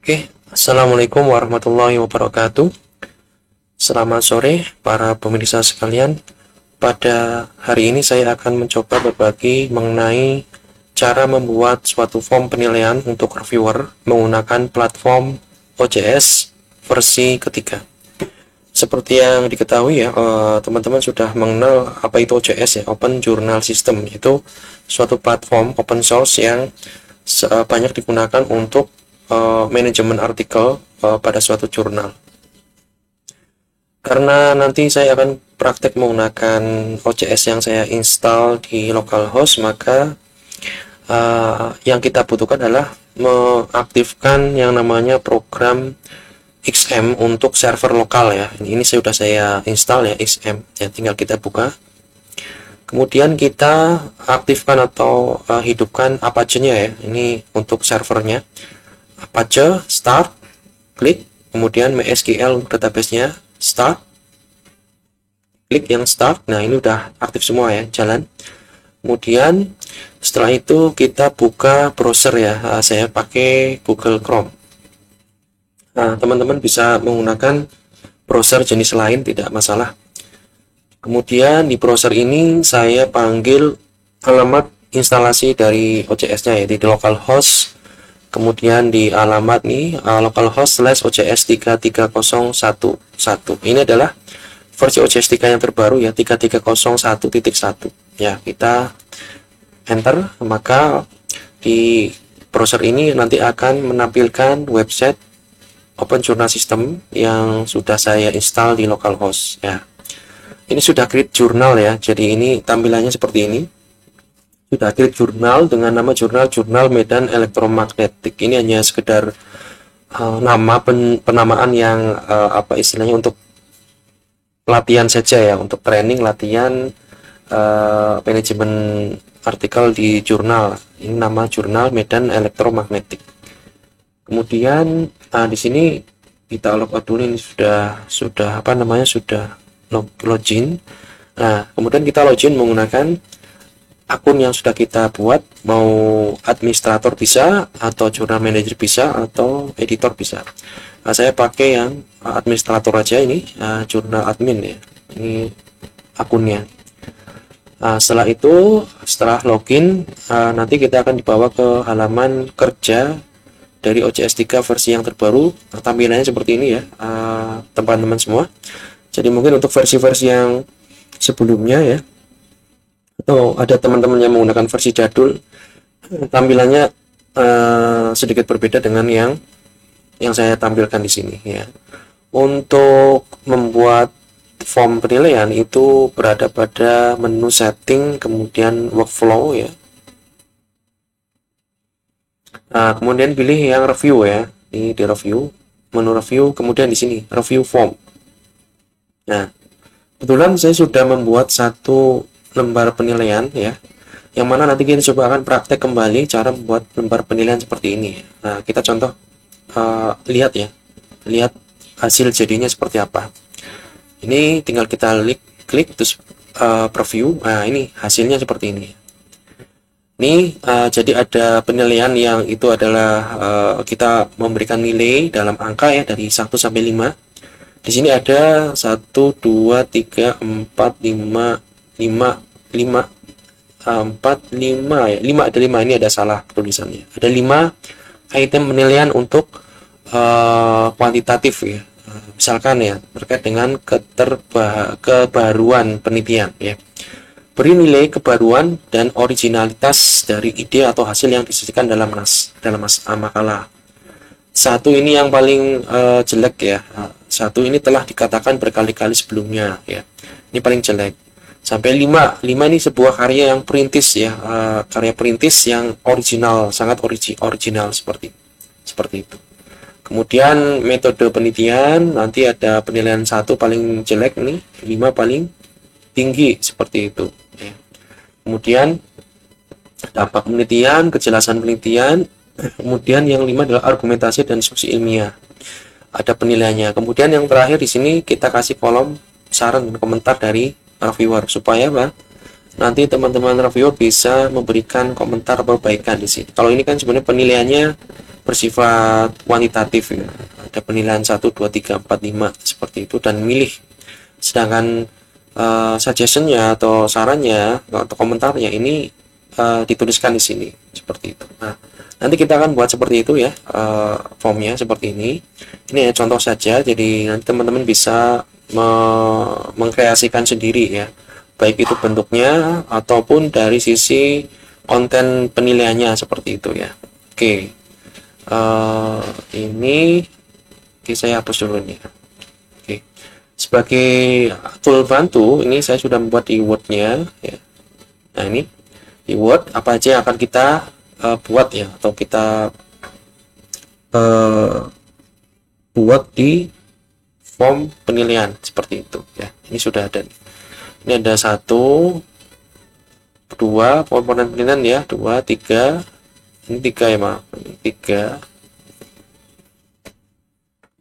Oke, Assalamualaikum warahmatullahi wabarakatuh. Selamat sore para pemirsa sekalian. Pada hari ini saya akan mencoba berbagi mengenai cara membuat suatu form penilaian untuk reviewer menggunakan platform OJS versi ketiga. Seperti yang diketahui ya, teman-teman sudah mengenal apa itu OJS ya, Open Journal System. Itu suatu platform open source yang banyak digunakan untuk manajemen artikel pada suatu jurnal. Karena nanti saya akan praktek menggunakan OJS yang saya install di localhost, maka yang kita butuhkan adalah mengaktifkan yang namanya program XM untuk server lokal ya. Ini sudah saya install ya, XM ya, tinggal kita buka. Kemudian kita aktifkan atau hidupkan Apache-nya ya. Ini untuk servernya. Apache start, klik, kemudian MySQL database-nya start, klik yang start. Nah, ini udah aktif semua ya, jalan. Kemudian setelah itu kita buka browser ya. Saya pakai Google Chrome. Nah, teman-teman bisa menggunakan browser jenis lain, tidak masalah. Kemudian di browser ini saya panggil alamat instalasi dari OJS-nya ya, di localhost. Kemudian di alamat nih localhost /OJS 33011. Ini adalah versi OJS 3 yang terbaru ya, 3301.1 ya. Kita enter, maka di browser ini nanti akan menampilkan website Open Journal System yang sudah saya install di localhost ya. Ini sudah create jurnal ya, jadi ini tampilannya seperti ini. Sudah create jurnal dengan nama jurnal medan elektromagnetik. Ini hanya sekedar nama penamaan yang apa istilahnya untuk latihan saja ya, untuk training latihan manajemen artikel di jurnal. Ini nama jurnal medan elektromagnetik. Kemudian di sini kita logout dulu, ini sudah apa namanya, sudah login. Nah, kemudian kita login menggunakan akun yang sudah kita buat, mau administrator bisa, atau jurnal manager bisa, atau editor bisa. Nah, saya pakai yang administrator aja, ini jurnal admin ya, ini akunnya. Nah, setelah itu, setelah login, nanti kita akan dibawa ke halaman kerja dari OJS 3 versi yang terbaru. Tampilannya seperti ini ya, teman-teman semua. Jadi mungkin untuk versi-versi yang sebelumnya ya, atau ada teman-teman yang menggunakan versi jadul, tampilannya sedikit berbeda dengan yang saya tampilkan di sini ya. Untuk membuat form penilaian itu berada pada menu setting, kemudian workflow ya. Nah, kemudian pilih yang review ya. Ini di review, menu review, kemudian di sini review form. Nah, kebetulan saya sudah membuat satu lembar penilaian ya, yang mana nanti kita coba akan praktek kembali cara membuat lembar penilaian seperti ini. Nah, kita contoh lihat ya, lihat hasil jadinya seperti apa. Ini tinggal kita klik terus preview. Nah, ini hasilnya seperti ini. Ini jadi ada penilaian yang itu adalah kita memberikan nilai dalam angka ya, dari 1 sampai 5. Di sini ada 1, 2, 3, 4, 5, 5, 5, 4, 5 ya. 5 ada 5, ini ada salah tulisannya. Ada 5 item penilaian untuk kuantitatif ya. Misalkan ya, terkait dengan kebaruan penelitian ya. Beri nilai kebaruan dan originalitas dari ide atau hasil yang disajikan dalam makalah. 1 ini yang paling jelek ya. 1 ini telah dikatakan berkali-kali sebelumnya ya. Ini paling jelek. Sampai 5 ini sebuah karya yang perintis ya, karya perintis yang original, sangat original seperti itu. Kemudian metode penelitian, nanti ada penilaian 1 paling jelek nih, 5 paling tinggi seperti itu ya. Kemudian dampak penelitian, kejelasan penelitian. Kemudian yang 5 adalah argumentasi dan diskusi ilmiah. Ada penilaiannya. Kemudian yang terakhir di sini kita kasih kolom saran dan komentar dari reviewer, supaya apa? Nanti teman-teman reviewer bisa memberikan komentar perbaikan di sini. Kalau ini kan sebenarnya penilaiannya bersifat kuantitatif ya. Ada penilaian 1, 2, 3, 4, 5 seperti itu dan milih. Sedangkan suggestionnya atau sarannya atau komentarnya ini dituliskan di sini seperti itu. Nah, nanti kita akan buat seperti itu ya, formnya seperti ini. Ini ya contoh saja, jadi nanti teman-teman bisa mengkreasikan sendiri ya, baik itu bentuknya ataupun dari sisi konten penilaiannya seperti itu ya. Oke, ini saya hapus dulu nih. Oke, sebagai tool bantu ini saya sudah membuat di Word-nya ya. Nah, ini di Word apa aja yang akan kita buat ya, atau kita buat di form penilaian seperti itu ya. Ini sudah ada. Ini ada 1, 2 komponen penilaian ya, 2, 3. Ini 3 ya, maaf. Ini 3.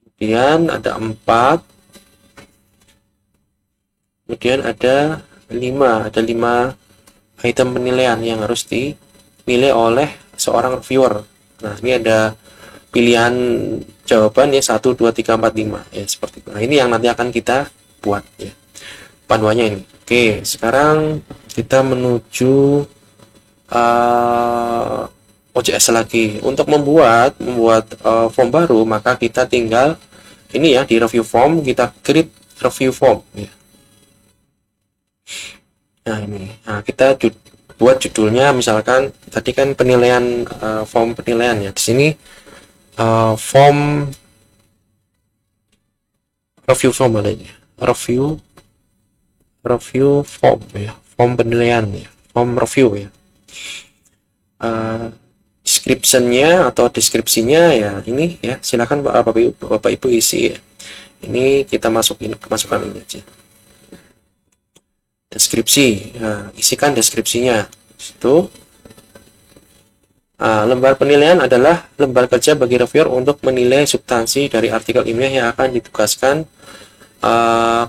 Kemudian ada 4. Kemudian ada 5. Ada 5 item penilaian yang harus dipilih oleh seorang reviewer. Nah, ini ada pilihan jawaban ya, 1, 2, 3, 4, 5 ya, seperti itu. Nah, ini yang nanti akan kita buat ya, panduannya ini. Oke, sekarang kita menuju OJS lagi. Untuk membuat form baru, maka kita tinggal ini ya, di review form kita create review form ya. Nah, ini. Nah, kita buat judulnya misalkan tadi kan penilaian, form penilaian ya. Di sini form review form adanya. Review form ya. Form penilaian ya. Form review ya. Description-nya atau deskripsinya ya ini ya, silakan Bapak Ibu isi ya. Ini kita masukkan ini aja. Deskripsi, nah, isikan deskripsinya itu. Lembar penilaian adalah lembar kerja bagi reviewer untuk menilai substansi dari artikel ilmiah yang akan ditugaskan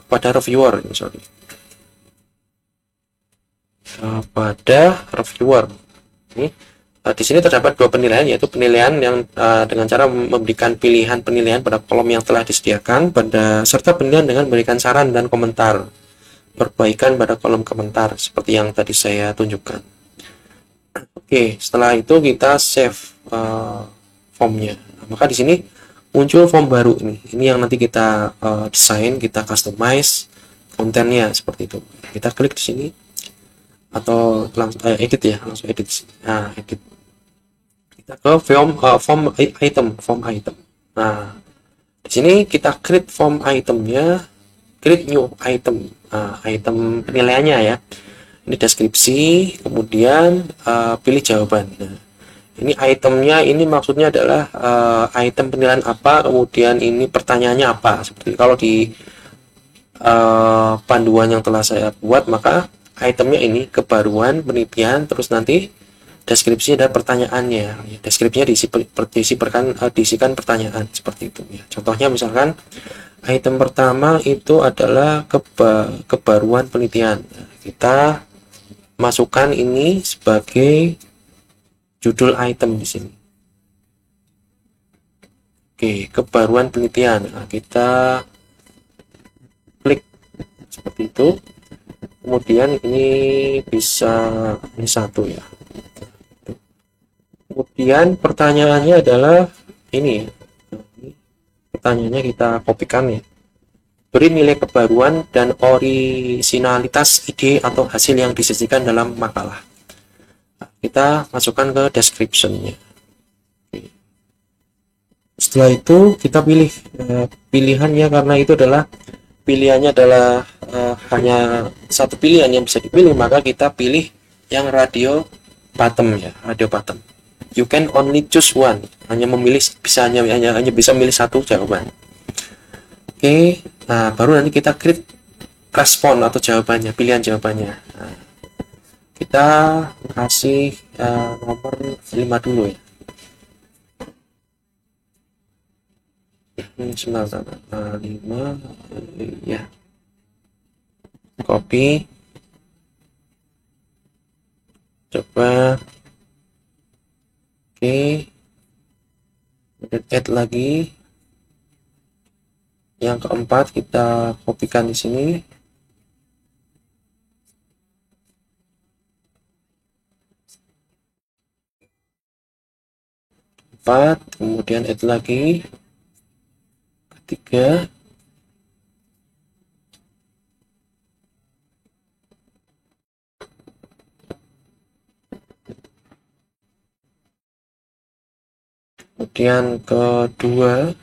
pada reviewer. Pada reviewer ini, di sini terdapat 2 penilaian, yaitu penilaian yang dengan cara memberikan pilihan penilaian pada kolom yang telah disediakan serta penilaian dengan memberikan saran dan komentar perbaikan pada kolom komentar seperti yang tadi saya tunjukkan. Oke, setelah itu kita save formnya. Maka di sini muncul form baru ini yang nanti kita desain, kita customize kontennya seperti itu. Kita klik di sini atau langsung edit ya, langsung edit. Nah, edit. Kita ke form item. Nah, di sini kita create form itemnya, create new item. Item penilaiannya ya, ini deskripsi, kemudian pilih jawaban. Nah, ini itemnya, ini maksudnya adalah item penilaian apa, kemudian ini pertanyaannya apa. Seperti kalau di panduan yang telah saya buat, maka itemnya ini kebaruan penelitian, terus nanti deskripsi dan pertanyaannya. Deskripsinya diisikan pertanyaan seperti itu ya. Contohnya misalkan item pertama itu adalah kebaruan penelitian. Kita masukkan ini sebagai judul item di sini. Oke, kebaruan penelitian. Nah, kita klik seperti itu. Kemudian ini bisa ini 1 ya. Kemudian pertanyaannya adalah ini. Pertanyaannya kita kopikan ya. Beri nilai kebaruan dan orisinalitas ide atau hasil yang disajikan dalam makalah. Nah, kita masukkan ke description-nya. Setelah itu kita pilih pilihannya, karena itu adalah pilihannya adalah hanya satu pilihan yang bisa dipilih, maka kita pilih yang radio bottom ya, radio bottom. You can only choose one, hanya bisa memilih satu jawaban. Oke, nah baru nanti kita create respon atau jawabannya, pilihan jawabannya. Nah, kita kasih nomor 5 dulu ya. Ini 5 ya. Copy. Coba. Oke. add lagi. Yang keempat kita kopikan di sini. Empat, kemudian add lagi. Ketiga. Kemudian kedua.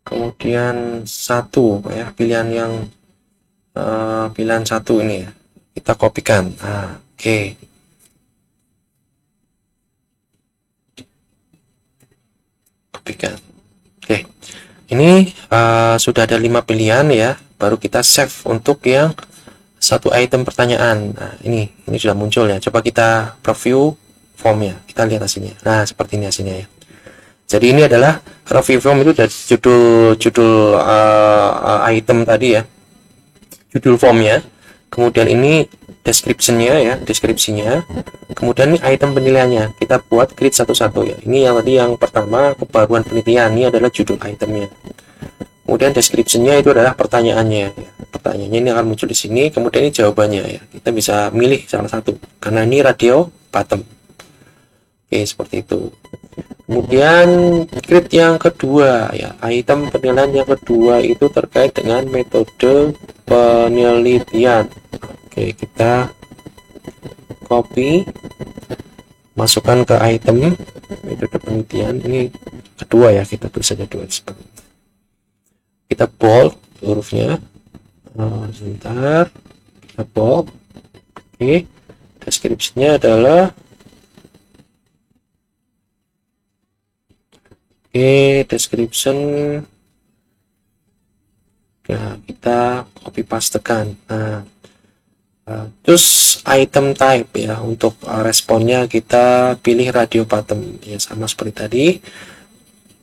Kemudian satu ya, pilihan satu ini ya, kita kopikan. Oke. Kopikan. Oke, ini sudah ada 5 pilihan ya, baru kita save untuk yang satu item pertanyaan. Nah, ini sudah muncul ya. Coba kita preview formnya, kita lihat hasilnya. Nah, seperti ini hasilnya ya. Jadi ini adalah review form, itu dari judul item tadi ya, judul formnya. Kemudian ini deskripsinya, kemudian ini item penilaiannya, kita buat grid satu-satu ya. Ini yang tadi yang pertama, kebaruan penelitian, ini adalah judul itemnya. Kemudian deskripsinya itu adalah pertanyaannya ya. Pertanyaannya ini akan muncul di sini, kemudian ini jawabannya ya. Kita bisa milih salah satu, karena ini radio bottom. Oke, seperti itu. Kemudian grid yang kedua ya, item penilaian yang kedua itu terkait dengan metode penelitian. Oke, kita copy, masukkan ke item metode penelitian. Ini kedua ya, kita tulis saja dua seperti itu. Kita bold hurufnya. Sebentar, kita bold. Oke, deskripsinya adalah description. Nah, kita copy pastekan. Terus item type ya, untuk responnya kita pilih radio bottom ya, sama seperti tadi.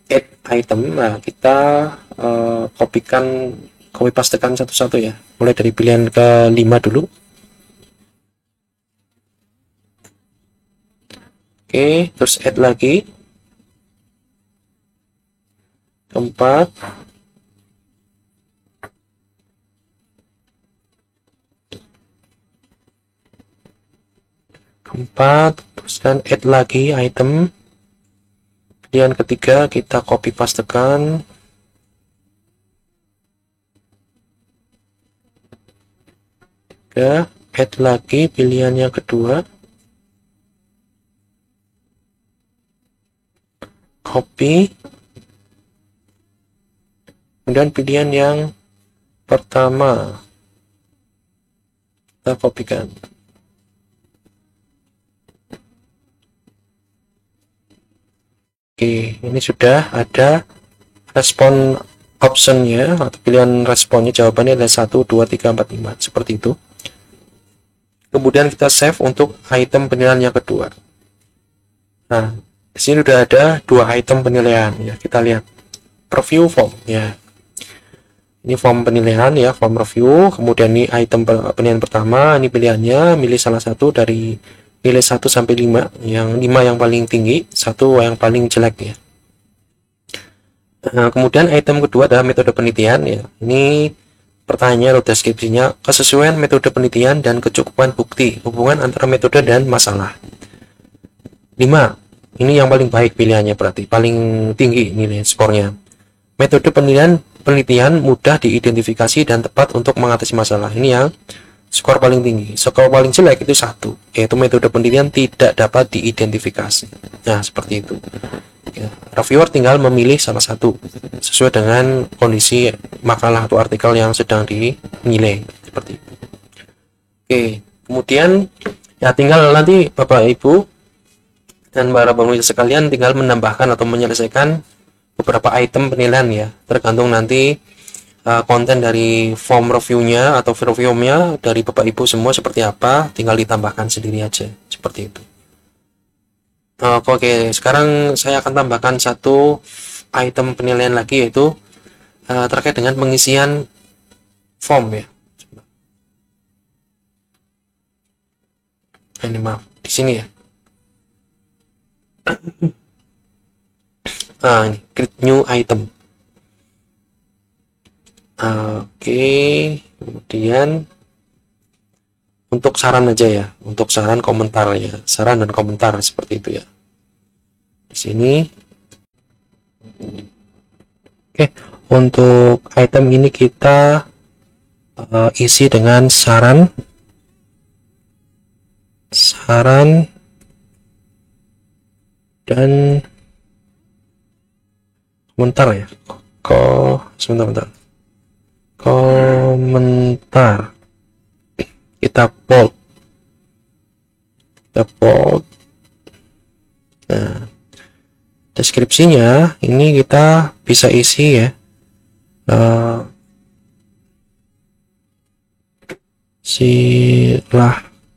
Add item, nah kita copy pastekan satu-satu ya, mulai dari pilihan ke-5 dulu. Oke, terus add lagi. Keempat, teruskan add lagi item. Pilihan ketiga kita copy pastekan. Add lagi pilihan yang kedua, copy. Kemudian pilihan yang pertama kita kopikan. Oke, ini sudah ada respon optionnya atau pilihan responnya, jawabannya adalah 1, 2, 3, 4, 5 seperti itu. Kemudian kita save untuk item penilaian yang kedua. Nah, di sini sudah ada 2 item penilaian ya, kita lihat preview form ya. Ini form penilaian ya, form review. Kemudian ini item penilaian pertama, ini pilihannya, milih salah satu dari nilai 1 sampai 5, yang 5 yang paling tinggi, 1 yang paling jelek ya. Nah, kemudian item kedua adalah metode penelitian ya. Ini pertanyaan atau deskripsinya, kesesuaian metode penelitian dan kecukupan bukti, hubungan antara metode dan masalah. 5, ini yang paling baik pilihannya, berarti paling tinggi nilai skornya. Metode penelitian mudah diidentifikasi dan tepat untuk mengatasi masalah. Ini yang skor paling tinggi. Skor paling jelek itu 1, yaitu metode penelitian tidak dapat diidentifikasi. Nah, seperti itu ya. Reviewer tinggal memilih salah satu sesuai dengan kondisi makalah atau artikel yang sedang dinilai, seperti itu. Oke, kemudian ya tinggal nanti Bapak Ibu dan para pemirsa sekalian tinggal menambahkan atau menyelesaikan beberapa item penilaian ya, tergantung nanti konten dari form reviewnya atau reviewnya dari Bapak Ibu semua seperti apa, tinggal ditambahkan sendiri aja, seperti itu. Oke, sekarang saya akan tambahkan satu item penilaian lagi, yaitu terkait dengan pengisian form ya. Ini maaf di sini ya. Ini create new item. Oke, kemudian untuk saran aja ya, untuk saran komentar ya, saran dan komentar seperti itu ya. Di sini. Oke, untuk item ini kita isi dengan saran dan komentar ya. Sebentar. Komentar kita bold. Nah, deskripsinya ini kita bisa isi ya, silahkan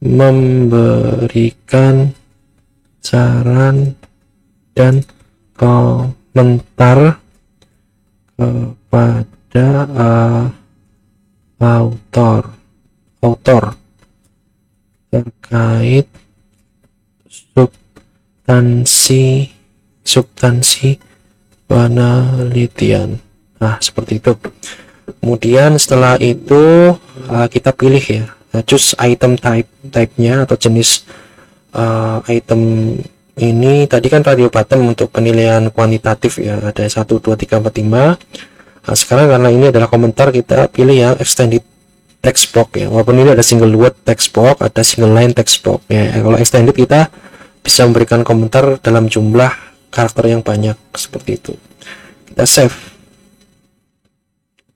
memberikan saran dan komentar kepada autor terkait substansi penelitian. Nah, seperti itu. Kemudian setelah itu kita pilih ya, choose item type-nya atau jenis item ini. Tadi kan radio button untuk penilaian kuantitatif ya, ada 1, 2, 3, 4, 5. Nah, sekarang karena ini adalah komentar, kita pilih yang extended text box ya. Walaupun ini ada single word text box, ada single line text box ya. Kalau extended kita bisa memberikan komentar dalam jumlah karakter yang banyak seperti itu. Kita save.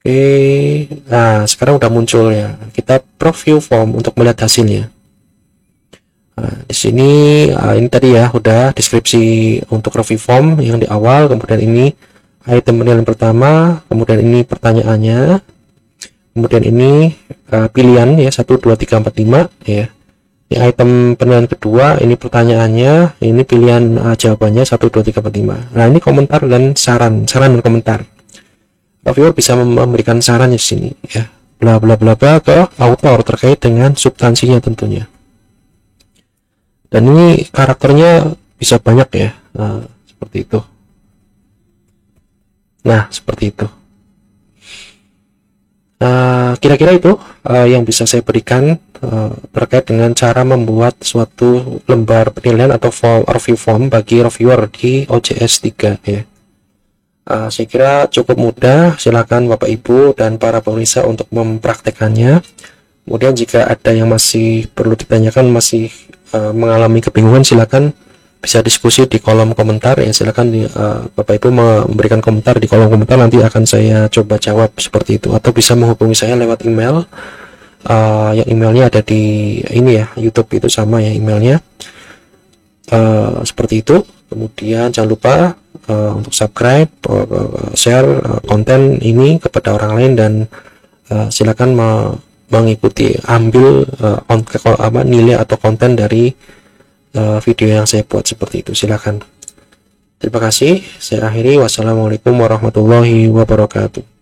Oke, nah sekarang udah muncul ya. Kita preview form untuk melihat hasilnya. Nah, di sini ini tadi ya udah deskripsi untuk review form yang di awal, kemudian ini item penilaian pertama, kemudian ini pertanyaannya, kemudian ini pilihan ya 1, 2, 3, 4, 5 ya. Ini item penilaian kedua, ini pertanyaannya, ini pilihan jawabannya 1, 2, 3, 4, 5. Nah, ini komentar dan saran dan komentar. Reviewer bisa memberikan saran di sini ya, bla bla bla bla ke author terkait dengan substansinya tentunya. Dan ini karakternya bisa banyak ya, seperti itu. Nah, seperti itu. Kira-kira itu yang bisa saya berikan terkait dengan cara membuat suatu lembar penilaian atau review form bagi reviewer di OJS 3 ya. Saya kira cukup mudah, silakan Bapak Ibu dan para pemirsa untuk mempraktekannya. Kemudian jika ada yang masih perlu ditanyakan, masih mengalami kebingungan, silakan bisa diskusi di kolom komentar ya. Silakan Bapak Ibu memberikan komentar di kolom komentar, nanti akan saya coba jawab seperti itu, atau bisa menghubungi saya lewat email. Yang emailnya ada di ini ya, YouTube itu sama ya emailnya. Seperti itu. Kemudian jangan lupa untuk subscribe, share konten ini kepada orang lain, dan silakan mengikuti, ambil nilai atau konten dari video yang saya buat seperti itu. Silakan. Terima kasih. Saya akhiri. Wassalamualaikum warahmatullahi wabarakatuh.